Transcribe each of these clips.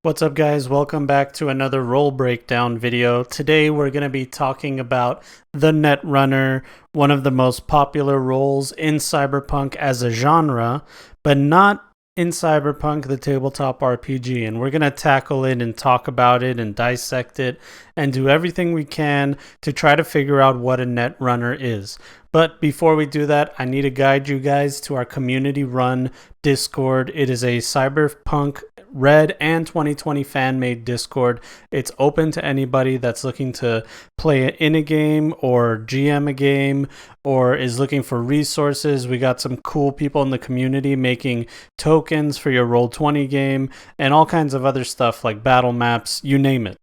What's up, guys? Welcome back to another role breakdown video. Today we're going to be talking about the Netrunner, one of the most popular roles in Cyberpunk as a genre, but not in Cyberpunk the tabletop RPG. And we're going to tackle it and talk about it and dissect it and do everything we can to try to figure out what a Netrunner is. But before we do that, I need to guide you guys to our community-run Discord. It is a Cyberpunk Red and 2020 fan-made Discord. It's open to anybody that's looking to play in a game or GM a game or is looking for resources. We got some cool people in the community making tokens for your Roll20 game and all kinds of other stuff like battle maps, you name it.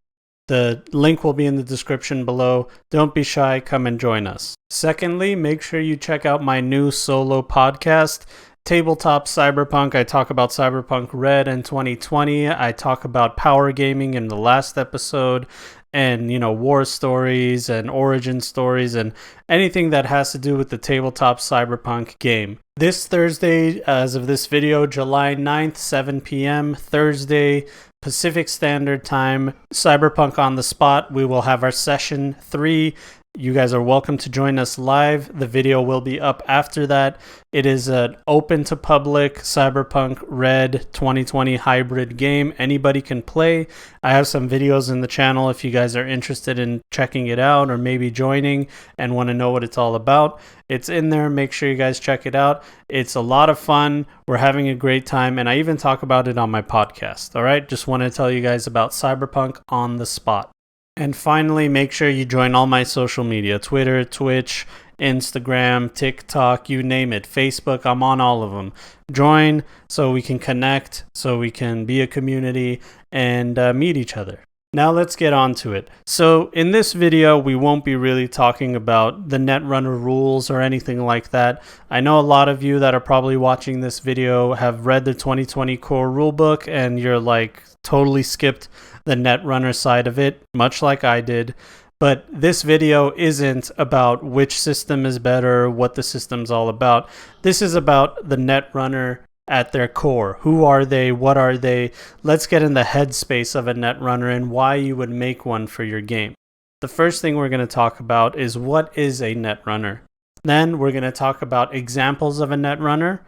The link will be in the description below. Don't be shy, come and join us. Secondly, make sure you check out my new solo podcast, Tabletop Cyberpunk. I talk about Cyberpunk Red and 2020. I talk about power gaming in the last episode and, war stories and origin stories and anything that has to do with the tabletop Cyberpunk game. This Thursday, as of this video, July 9th, 7 p.m., Thursday, Pacific Standard Time, Cyberpunk On The Spot. We will have our session 3. You guys are welcome to join us live. The video will be up after that. It is an open to public Cyberpunk Red 2020 hybrid game. Anybody can play. I have some videos in the channel if you guys are interested in checking it out or maybe joining and want to know what it's all about. It's in there. Make sure you guys check it out. It's a lot of fun. We're having a great time, and I even talk about it on my podcast. All right, just want to tell you guys about Cyberpunk On The Spot. And finally, make sure you join all my social media, Twitter, Twitch, Instagram, TikTok, you name it, Facebook, I'm on all of them. Join so we can connect, so we can be a community and meet each other. Now let's get on to it. So in this video, we won't be really talking about the Netrunner rules or anything like that. I know a lot of you that are probably watching this video have read the 2020 core rulebook and you're like totally skipped the Netrunner side of it, much like I did. But this video isn't about which system is better, what the system's all about. This is about the Netrunner at their core. Who are they? What are they? Let's get in the headspace of a Netrunner and why you would make one for your game. The first thing we're going to talk about is what is a Netrunner. Then we're going to talk about examples of a Netrunner.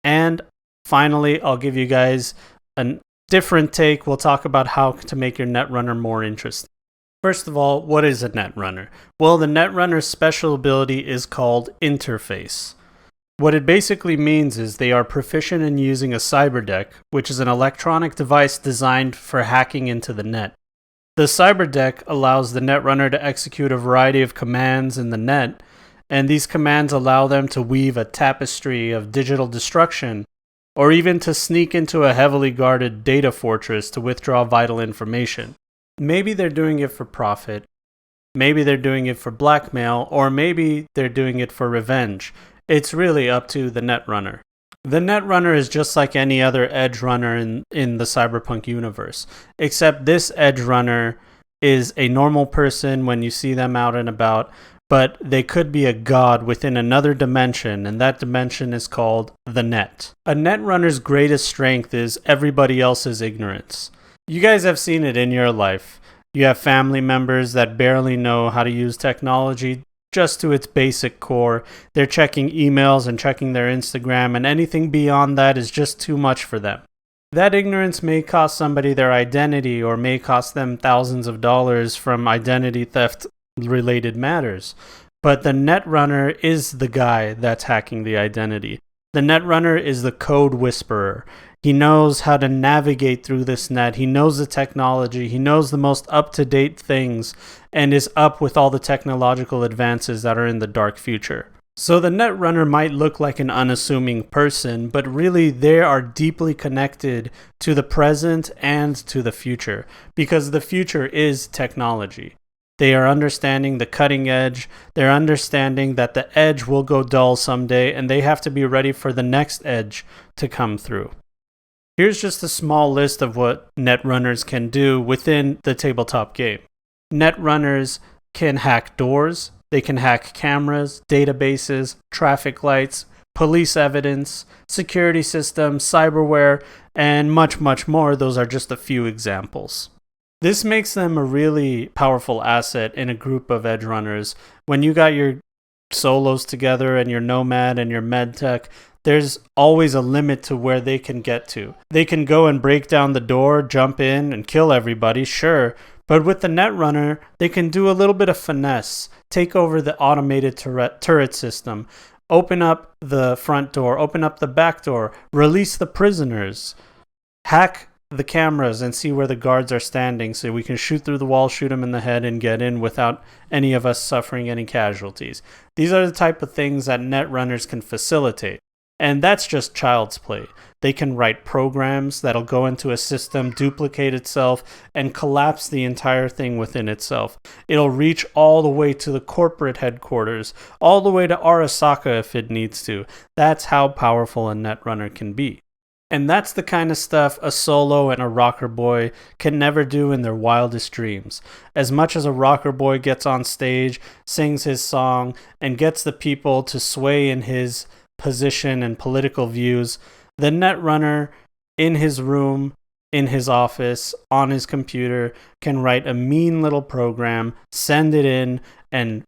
And finally, I'll give you guys a different take. We'll talk about how to make your Netrunner more interesting. First of all, what is a Netrunner? Well, the Netrunner's special ability is called Interface. What it basically means is they are proficient in using a cyberdeck, which is an electronic device designed for hacking into the net. The cyberdeck allows the Netrunner to execute a variety of commands in the net, and these commands allow them to weave a tapestry of digital destruction, or even to sneak into a heavily guarded data fortress to withdraw vital information. Maybe they're doing it for profit, maybe they're doing it for blackmail, or maybe they're doing it for revenge. It's really up to the Netrunner. The Netrunner is just like any other edge runner in the Cyberpunk universe, except this edge runner is a normal person when you see them out and about, but they could be a god within another dimension, and that dimension is called the net. A Netrunner's greatest strength is everybody else's ignorance. You guys have seen it in your life. You have family members that barely know how to use technology just to its basic core. They're checking emails and checking their Instagram, and anything beyond that is just too much for them. That ignorance may cost somebody their identity or may cost them thousands of dollars from identity theft related matters. But the Netrunner is the guy that's hacking the identity. The Netrunner is the code whisperer. He knows how to navigate through this net. He knows the technology. He knows the most up-to-date things and is up with all the technological advances that are in the dark future. So the Netrunner might look like an unassuming person, but really they are deeply connected to the present and to the future, because the future is technology. They are understanding the cutting edge. They're understanding that the edge will go dull someday, and they have to be ready for the next edge to come through. Here's just a small list of what Netrunners can do within the tabletop game. Netrunners can hack doors, they can hack cameras, databases, traffic lights, police evidence, security systems, cyberware, and much, much more. Those are just a few examples. This makes them a really powerful asset in a group of edge runners. When you got your solos together and your nomad and your medtech, there's always a limit to where they can get to. They can go and break down the door, jump in, and kill everybody, sure. But with the Netrunner, they can do a little bit of finesse, take over the automated turret system, open up the front door, open up the back door, release the prisoners, hack the cameras and see where the guards are standing so we can shoot through the wall, shoot them in the head, and get in without any of us suffering any casualties. These are the type of things that Netrunners can facilitate. And that's just child's play. They can write programs that'll go into a system, duplicate itself, and collapse the entire thing within itself. It'll reach all the way to the corporate headquarters, all the way to Arasaka if it needs to. That's how powerful a Netrunner can be. And that's the kind of stuff a solo and a rocker boy can never do in their wildest dreams. As much as a rocker boy gets on stage, sings his song, and gets the people to sway in his position and political views, the Netrunner in his room, in his office, on his computer, can write a mean little program, send it in, and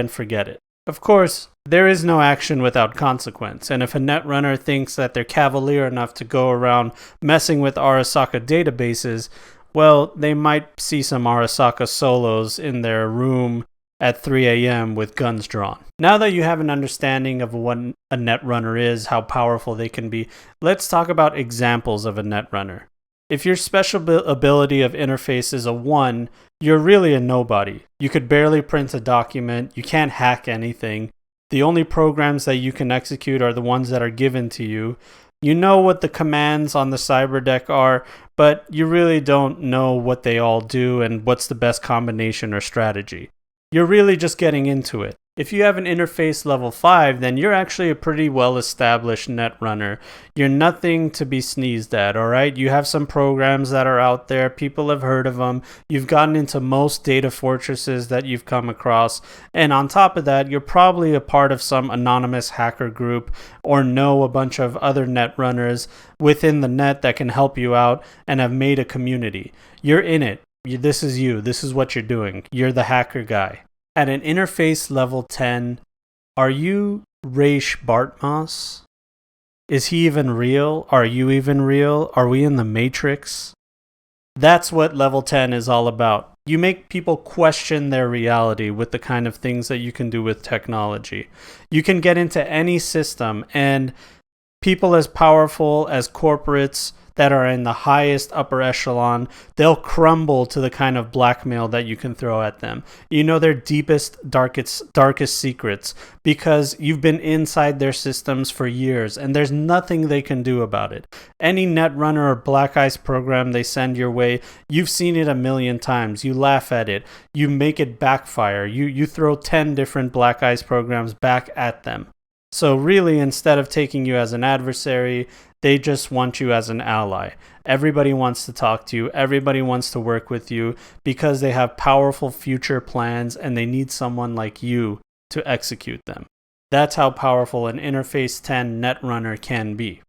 forget it. Of course, there is no action without consequence, and if a Netrunner thinks that they're cavalier enough to go around messing with Arasaka databases, well, they might see some Arasaka solos in their room at 3 a.m. with guns drawn. Now that you have an understanding of what a Netrunner is, how powerful they can be, let's talk about examples of a Netrunner. If your special ability of interface is a 1, you're really a nobody. You could barely print a document, you can't hack anything. The only programs that you can execute are the ones that are given to you. You know what the commands on the cyber deck are, but you really don't know what they all do and what's the best combination or strategy. You're really just getting into it. If you have an interface level 5, then you're actually a pretty well-established Netrunner. You're nothing to be sneezed at, alright? You have some programs that are out there, people have heard of them, you've gotten into most data fortresses that you've come across, and on top of that, you're probably a part of some anonymous hacker group or know a bunch of other Netrunners within the net that can help you out and have made a community. You're in it. This is you. This is what you're doing. You're the hacker guy. At an interface level 10, are you Raish Bartmoss? Is he even real? Are you even real? Are we in the Matrix? That's what level 10 is all about. You make people question their reality with the kind of things that you can do with technology. You can get into any system, and people as powerful as corporates that are in the highest upper echelon, they'll crumble to the kind of blackmail that you can throw at them. You know their deepest, darkest secrets because you've been inside their systems for years and there's nothing they can do about it. Any Netrunner or Black Ice program they send your way, you've seen it a million times. You laugh at it. You make it backfire. You throw 10 different Black Ice programs back at them. So really, instead of taking you as an adversary, they just want you as an ally. Everybody wants to talk to you. Everybody wants to work with you because they have powerful future plans and they need someone like you to execute them. That's how powerful an Interface 10 Netrunner can be.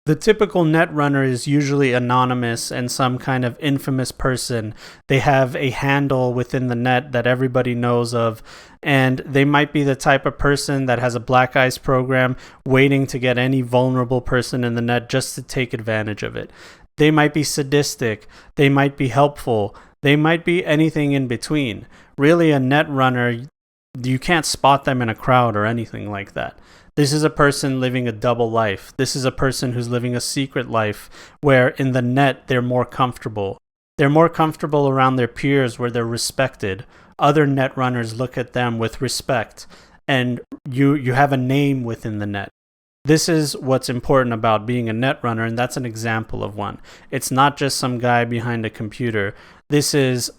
The typical Netrunner is usually anonymous and some kind of infamous person. They have a handle within the net that everybody knows of, and they might be the type of person that has a Black Ice program waiting to get any vulnerable person in the net just to take advantage of it. They might be sadistic, they might be helpful, they might be anything in between. Really, a Netrunner, you can't spot them in a crowd or anything like that. This is a person living a double life. This is a person who's living a secret life where in the net they're more comfortable. They're more comfortable around their peers where they're respected. Other Netrunners look at them with respect and you have a name within the net. This is what's important about being a Netrunner, and that's an example of one. It's not just some guy behind a computer. This is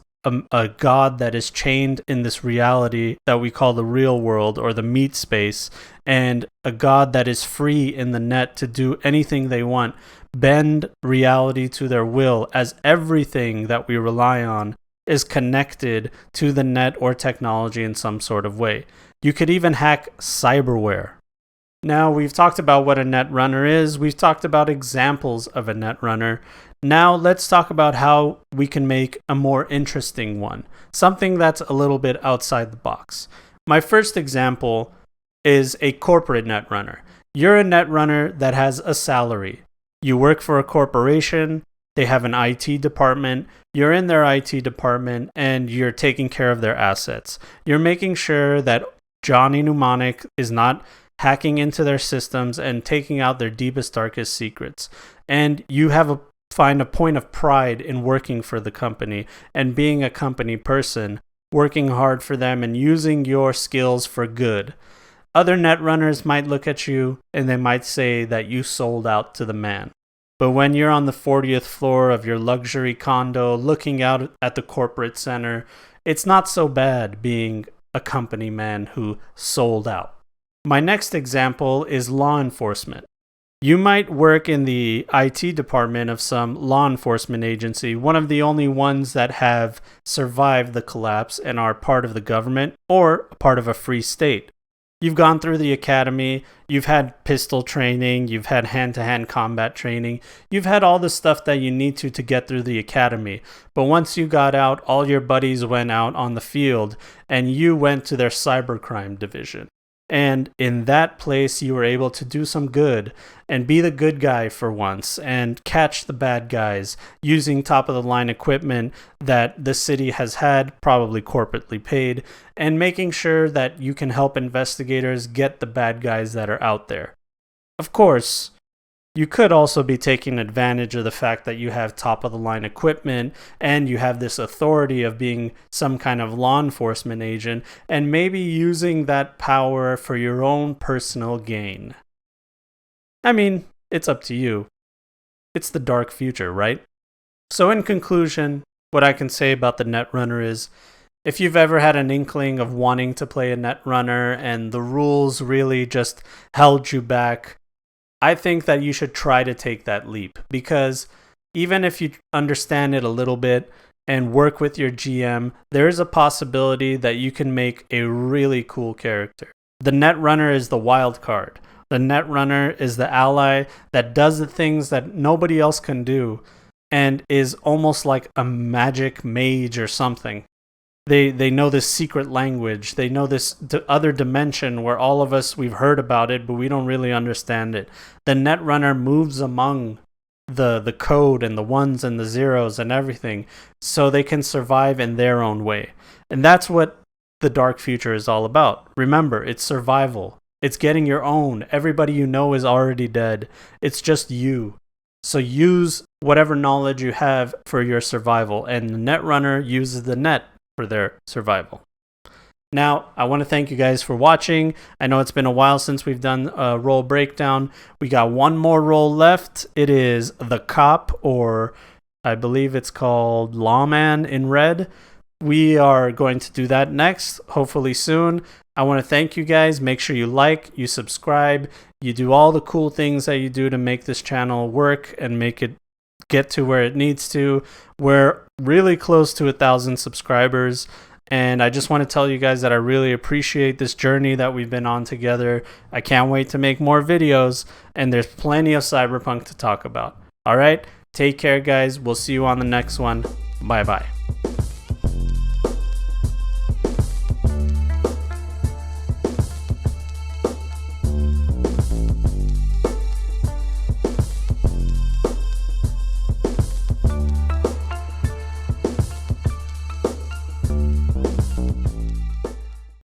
a god that is chained in this reality that we call the real world or the meat space, and a god that is free in the net to do anything they want, bend reality to their will, as everything that we rely on is connected to the net or technology in some sort of way. You could even hack cyberware. Now, we've talked about what a netrunner is. We've talked about examples of a netrunner. Now, let's talk about how we can make a more interesting one, something that's a little bit outside the box. My first example is a corporate netrunner. You're a netrunner that has a salary. You work for a corporation. They have an IT department. You're in their IT department and you're taking care of their assets. You're making sure that Johnny Mnemonic is not hacking into their systems and taking out their deepest, darkest secrets. And you find a point of pride in working for the company and being a company person, working hard for them and using your skills for good. Other netrunners might look at you and they might say that you sold out to the man. But when you're on the 40th floor of your luxury condo looking out at the corporate center, it's not so bad being a company man who sold out. My next example is law enforcement. You might work in the IT department of some law enforcement agency, one of the only ones that have survived the collapse and are part of the government or part of a free state. You've gone through the academy, you've had pistol training, you've had hand-to-hand combat training, you've had all the stuff that you need to get through the academy. But once you got out, all your buddies went out on the field and you went to their cybercrime division. And in that place, you were able to do some good and be the good guy for once and catch the bad guys using top-of-the-line equipment that the city has had, probably corporately paid, and making sure that you can help investigators get the bad guys that are out there. Of course, you could also be taking advantage of the fact that you have top-of-the-line equipment and you have this authority of being some kind of law enforcement agent and maybe using that power for your own personal gain. I mean, it's up to you. It's the dark future, right? So in conclusion, what I can say about the Netrunner is, if you've ever had an inkling of wanting to play a Netrunner and the rules really just held you back, I think that you should try to take that leap, because even if you understand it a little bit and work with your GM, there is a possibility that you can make a really cool character. The Netrunner is the wild card. The Netrunner is the ally that does the things that nobody else can do and is almost like a magic mage or something. They know this secret language. They know this other dimension where all of us, we've heard about it, but we don't really understand it. The Netrunner moves among the code and the ones and the zeros and everything so they can survive in their own way. And that's what the dark future is all about. Remember, it's survival. It's getting your own. Everybody you know is already dead. It's just you. So use whatever knowledge you have for your survival. And the Netrunner uses the net for their survival. Now, I want to thank you guys for watching. I know it's been a while since we've done a role breakdown. We got one more role left. It is the cop, or I believe it's called Lawman in Red. We are going to do that next, hopefully soon. I want to thank you guys. Make sure you like, you subscribe, you do all the cool things that you do to make this channel work and make it get to where it needs to. We're really close to 1,000 subscribers, and I just want to tell you guys that I really appreciate this journey that we've been on together. I can't wait to make more videos, and there's plenty of Cyberpunk to talk about. All right, take care, guys. We'll see you on the next one. Bye bye.